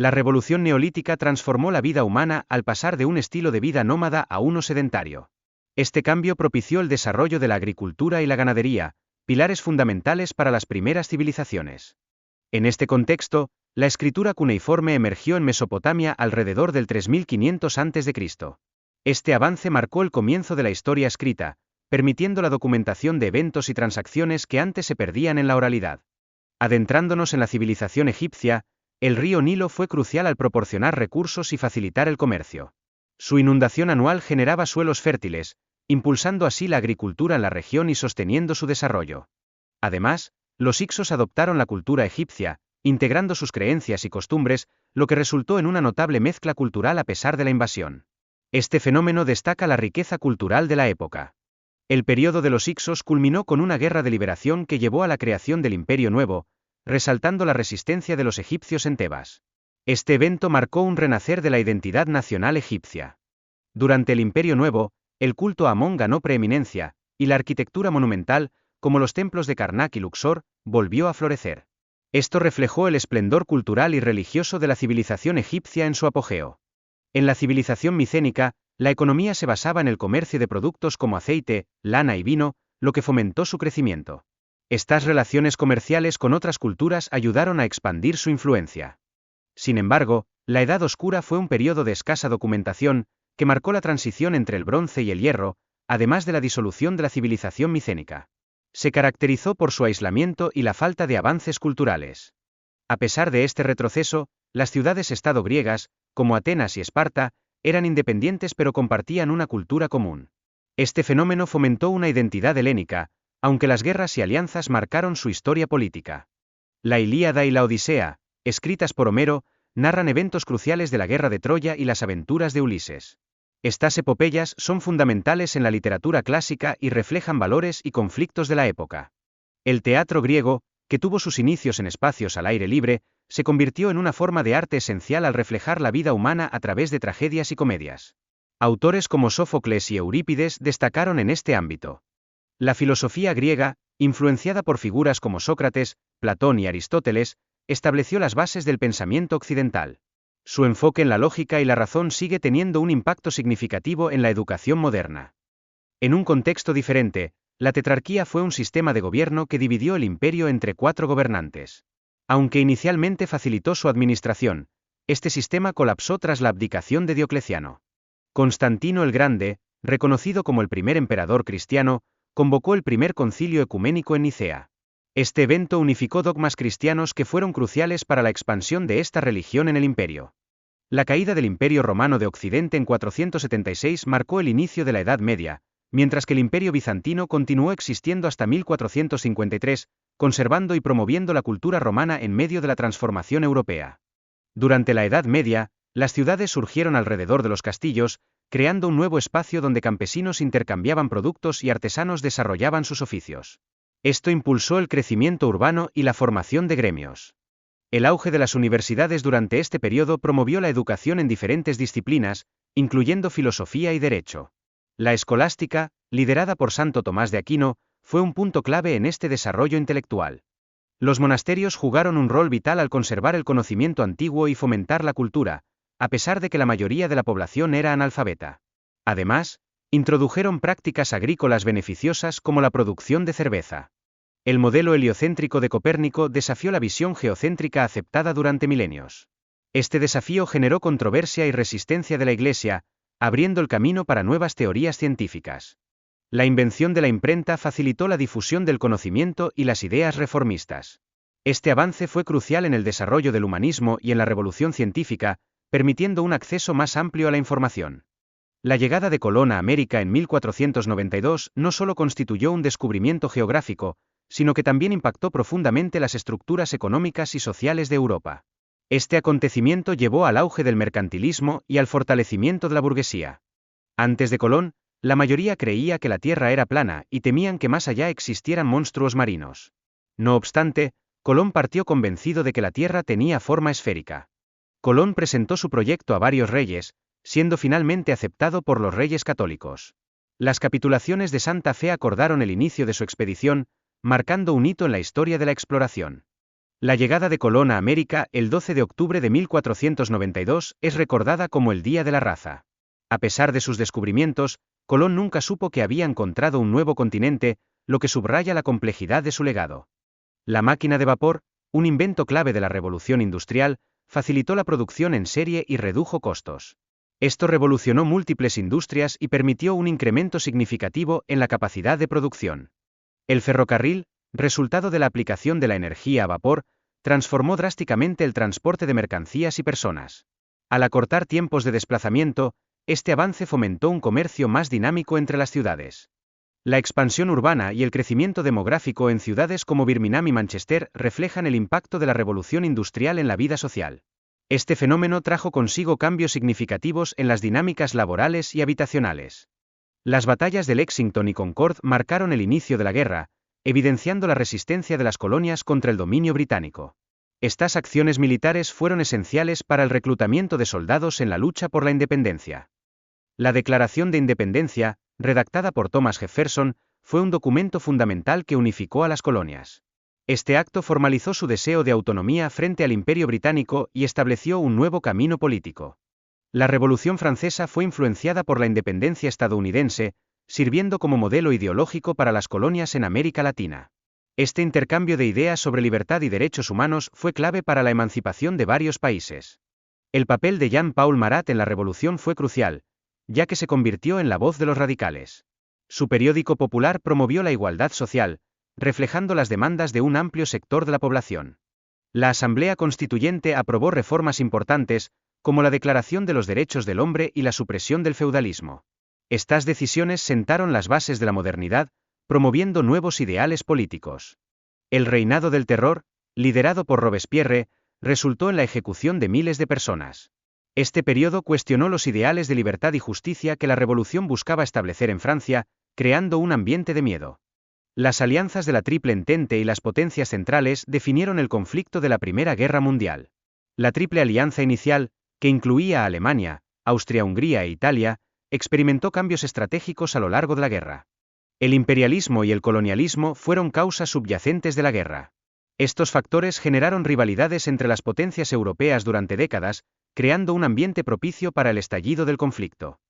La revolución neolítica transformó la vida humana al pasar de un estilo de vida nómada a uno sedentario. Este cambio propició el desarrollo de la agricultura y la ganadería, pilares fundamentales para las primeras civilizaciones. En este contexto, la escritura cuneiforme emergió en Mesopotamia alrededor del 3500 a.C. Este avance marcó el comienzo de la historia escrita, permitiendo la documentación de eventos y transacciones que antes se perdían en la oralidad. Adentrándonos en la civilización egipcia, el río Nilo fue crucial al proporcionar recursos y facilitar el comercio. Su inundación anual generaba suelos fértiles, impulsando así la agricultura en la región y sosteniendo su desarrollo. Además, los hicsos adoptaron la cultura egipcia, integrando sus creencias y costumbres, lo que resultó en una notable mezcla cultural a pesar de la invasión. Este fenómeno destaca la riqueza cultural de la época. El período de los hicsos culminó con una guerra de liberación que llevó a la creación del Imperio Nuevo, resaltando la resistencia de los egipcios en Tebas. Este evento marcó un renacer de la identidad nacional egipcia. Durante el Imperio Nuevo, el culto a Amón ganó preeminencia, y la arquitectura monumental, como los templos de Karnak y Luxor, volvió a florecer. Esto reflejó el esplendor cultural y religioso de la civilización egipcia en su apogeo. En la civilización micénica, la economía se basaba en el comercio de productos como aceite, lana y vino, lo que fomentó su crecimiento. Estas relaciones comerciales con otras culturas ayudaron a expandir su influencia. Sin embargo, la Edad Oscura fue un periodo de escasa documentación, que marcó la transición entre el bronce y el hierro, además de la disolución de la civilización micénica. Se caracterizó por su aislamiento y la falta de avances culturales. A pesar de este retroceso, las ciudades-estado griegas, como Atenas y Esparta, eran independientes pero compartían una cultura común. Este fenómeno fomentó una identidad helénica, aunque las guerras y alianzas marcaron su historia política. La Ilíada y la Odisea, escritas por Homero, narran eventos cruciales de la guerra de Troya y las aventuras de Ulises. Estas epopeyas son fundamentales en la literatura clásica y reflejan valores y conflictos de la época. El teatro griego, que tuvo sus inicios en espacios al aire libre, se convirtió en una forma de arte esencial al reflejar la vida humana a través de tragedias y comedias. Autores como Sófocles y Eurípides destacaron en este ámbito. La filosofía griega, influenciada por figuras como Sócrates, Platón y Aristóteles, estableció las bases del pensamiento occidental. Su enfoque en la lógica y la razón sigue teniendo un impacto significativo en la educación moderna. En un contexto diferente, la tetrarquía fue un sistema de gobierno que dividió el imperio entre 4 gobernantes. Aunque inicialmente facilitó su administración, este sistema colapsó tras la abdicación de Diocleciano. Constantino el Grande, reconocido como el primer emperador cristiano, convocó el primer concilio ecuménico en Nicea. Este evento unificó dogmas cristianos que fueron cruciales para la expansión de esta religión en el imperio. La caída del Imperio Romano de Occidente en 476 marcó el inicio de la Edad Media, mientras que el Imperio Bizantino continuó existiendo hasta 1453, conservando y promoviendo la cultura romana en medio de la transformación europea. Durante la Edad Media, las ciudades surgieron alrededor de los castillos, creando un nuevo espacio donde campesinos intercambiaban productos y artesanos desarrollaban sus oficios. Esto impulsó el crecimiento urbano y la formación de gremios. El auge de las universidades durante este periodo promovió la educación en diferentes disciplinas, incluyendo filosofía y derecho. La escolástica, liderada por Santo Tomás de Aquino, fue un punto clave en este desarrollo intelectual. Los monasterios jugaron un rol vital al conservar el conocimiento antiguo y fomentar la cultura, a pesar de que la mayoría de la población era analfabeta. Además, introdujeron prácticas agrícolas beneficiosas como la producción de cerveza. El modelo heliocéntrico de Copérnico desafió la visión geocéntrica aceptada durante milenios. Este desafío generó controversia y resistencia de la Iglesia, abriendo el camino para nuevas teorías científicas. La invención de la imprenta facilitó la difusión del conocimiento y las ideas reformistas. Este avance fue crucial en el desarrollo del humanismo y en la revolución científica, permitiendo un acceso más amplio a la información. La llegada de Colón a América en 1492 no solo constituyó un descubrimiento geográfico, sino que también impactó profundamente las estructuras económicas y sociales de Europa. Este acontecimiento llevó al auge del mercantilismo y al fortalecimiento de la burguesía. Antes de Colón, la mayoría creía que la Tierra era plana y temían que más allá existieran monstruos marinos. No obstante, Colón partió convencido de que la Tierra tenía forma esférica. Colón presentó su proyecto a varios reyes, siendo finalmente aceptado por los reyes católicos. Las capitulaciones de Santa Fe acordaron el inicio de su expedición, marcando un hito en la historia de la exploración. La llegada de Colón a América el 12 de octubre de 1492 es recordada como el Día de la Raza. A pesar de sus descubrimientos, Colón nunca supo que había encontrado un nuevo continente, lo que subraya la complejidad de su legado. La máquina de vapor, un invento clave de la revolución industrial, facilitó la producción en serie y redujo costos. Esto revolucionó múltiples industrias y permitió un incremento significativo en la capacidad de producción. El ferrocarril, resultado de la aplicación de la energía a vapor, transformó drásticamente el transporte de mercancías y personas. Al acortar tiempos de desplazamiento, este avance fomentó un comercio más dinámico entre las ciudades. La expansión urbana y el crecimiento demográfico en ciudades como Birmingham y Manchester reflejan el impacto de la revolución industrial en la vida social. Este fenómeno trajo consigo cambios significativos en las dinámicas laborales y habitacionales. Las batallas de Lexington y Concord marcaron el inicio de la guerra, evidenciando la resistencia de las colonias contra el dominio británico. Estas acciones militares fueron esenciales para el reclutamiento de soldados en la lucha por la independencia. La Declaración de Independencia, redactada por Thomas Jefferson, fue un documento fundamental que unificó a las colonias. Este acto formalizó su deseo de autonomía frente al Imperio británico y estableció un nuevo camino político. La Revolución Francesa fue influenciada por la independencia estadounidense, sirviendo como modelo ideológico para las colonias en América Latina. Este intercambio de ideas sobre libertad y derechos humanos fue clave para la emancipación de varios países. El papel de Jean-Paul Marat en la Revolución fue crucial, ya que se convirtió en la voz de los radicales. Su periódico popular promovió la igualdad social, reflejando las demandas de un amplio sector de la población. La Asamblea Constituyente aprobó reformas importantes, como la Declaración de los Derechos del Hombre y la supresión del feudalismo. Estas decisiones sentaron las bases de la modernidad, promoviendo nuevos ideales políticos. El reinado del terror, liderado por Robespierre, resultó en la ejecución de miles de personas. Este periodo cuestionó los ideales de libertad y justicia que la revolución buscaba establecer en Francia, creando un ambiente de miedo. Las alianzas de la Triple Entente y las potencias centrales definieron el conflicto de la Primera Guerra Mundial. La Triple Alianza inicial, que incluía a Alemania, Austria-Hungría e Italia, experimentó cambios estratégicos a lo largo de la guerra. El imperialismo y el colonialismo fueron causas subyacentes de la guerra. Estos factores generaron rivalidades entre las potencias europeas durante décadas, creando un ambiente propicio para el estallido del conflicto.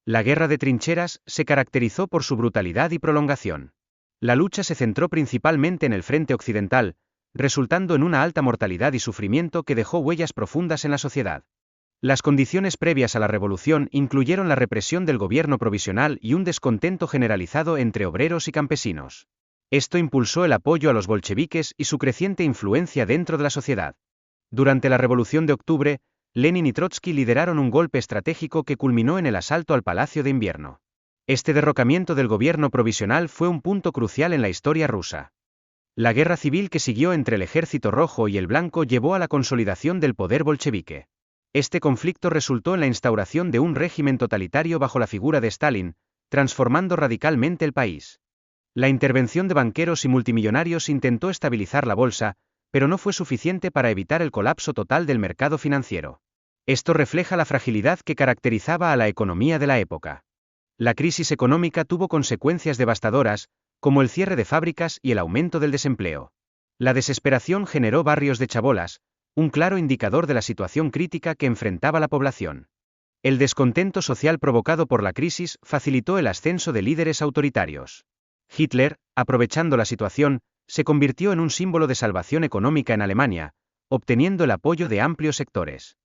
La guerra de trincheras se caracterizó por su brutalidad y prolongación. La lucha se centró principalmente en el frente occidental, resultando en una alta mortalidad y sufrimiento que dejó huellas profundas en la sociedad. Las condiciones previas a la revolución incluyeron la represión del gobierno provisional y un descontento generalizado entre obreros y campesinos. Esto impulsó el apoyo a los bolcheviques y su creciente influencia dentro de la sociedad. Durante la Revolución de Octubre, Lenin y Trotsky lideraron un golpe estratégico que culminó en el asalto al Palacio de Invierno. Este derrocamiento del gobierno provisional fue un punto crucial en la historia rusa. La guerra civil que siguió entre el Ejército Rojo y el Blanco llevó a la consolidación del poder bolchevique. Este conflicto resultó en la instauración de un régimen totalitario bajo la figura de Stalin, transformando radicalmente el país. La intervención de banqueros y multimillonarios intentó estabilizar la bolsa, pero no fue suficiente para evitar el colapso total del mercado financiero. Esto refleja la fragilidad que caracterizaba a la economía de la época. La crisis económica tuvo consecuencias devastadoras, como el cierre de fábricas y el aumento del desempleo. La desesperación generó barrios de chabolas, un claro indicador de la situación crítica que enfrentaba la población. El descontento social provocado por la crisis facilitó el ascenso de líderes autoritarios. Hitler, aprovechando la situación, se convirtió en un símbolo de salvación económica en Alemania, obteniendo el apoyo de amplios sectores.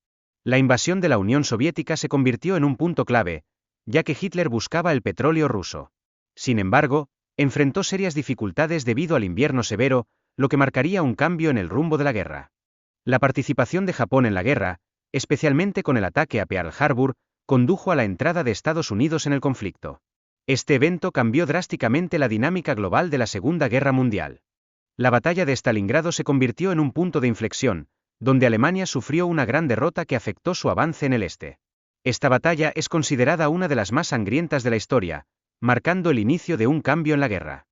La invasión de la Unión Soviética se convirtió en un punto clave, ya que Hitler buscaba el petróleo ruso. Sin embargo, enfrentó serias dificultades debido al invierno severo, lo que marcaría un cambio en el rumbo de la guerra. La participación de Japón en la guerra, especialmente con el ataque a Pearl Harbor, condujo a la entrada de Estados Unidos en el conflicto. Este evento cambió drásticamente la dinámica global de la Segunda Guerra Mundial. La batalla de Stalingrado se convirtió en un punto de inflexión, donde Alemania sufrió una gran derrota que afectó su avance en el este. Esta batalla es considerada una de las más sangrientas de la historia, marcando el inicio de un cambio en la guerra.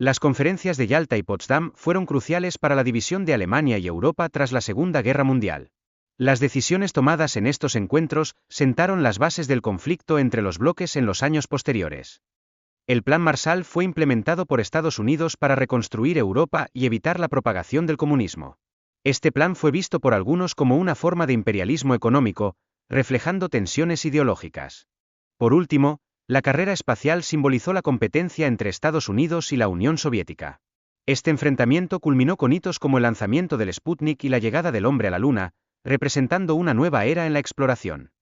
Las conferencias de Yalta y Potsdam fueron cruciales para la división de Alemania y Europa tras la Segunda Guerra Mundial. Las decisiones tomadas en estos encuentros sentaron las bases del conflicto entre los bloques en los años posteriores. El Plan Marshall fue implementado por Estados Unidos para reconstruir Europa y evitar la propagación del comunismo. Este plan fue visto por algunos como una forma de imperialismo económico, reflejando tensiones ideológicas. Por último, la carrera espacial simbolizó la competencia entre Estados Unidos y la Unión Soviética. Este enfrentamiento culminó con hitos como el lanzamiento del Sputnik y la llegada del hombre a la Luna, representando una nueva era en la exploración.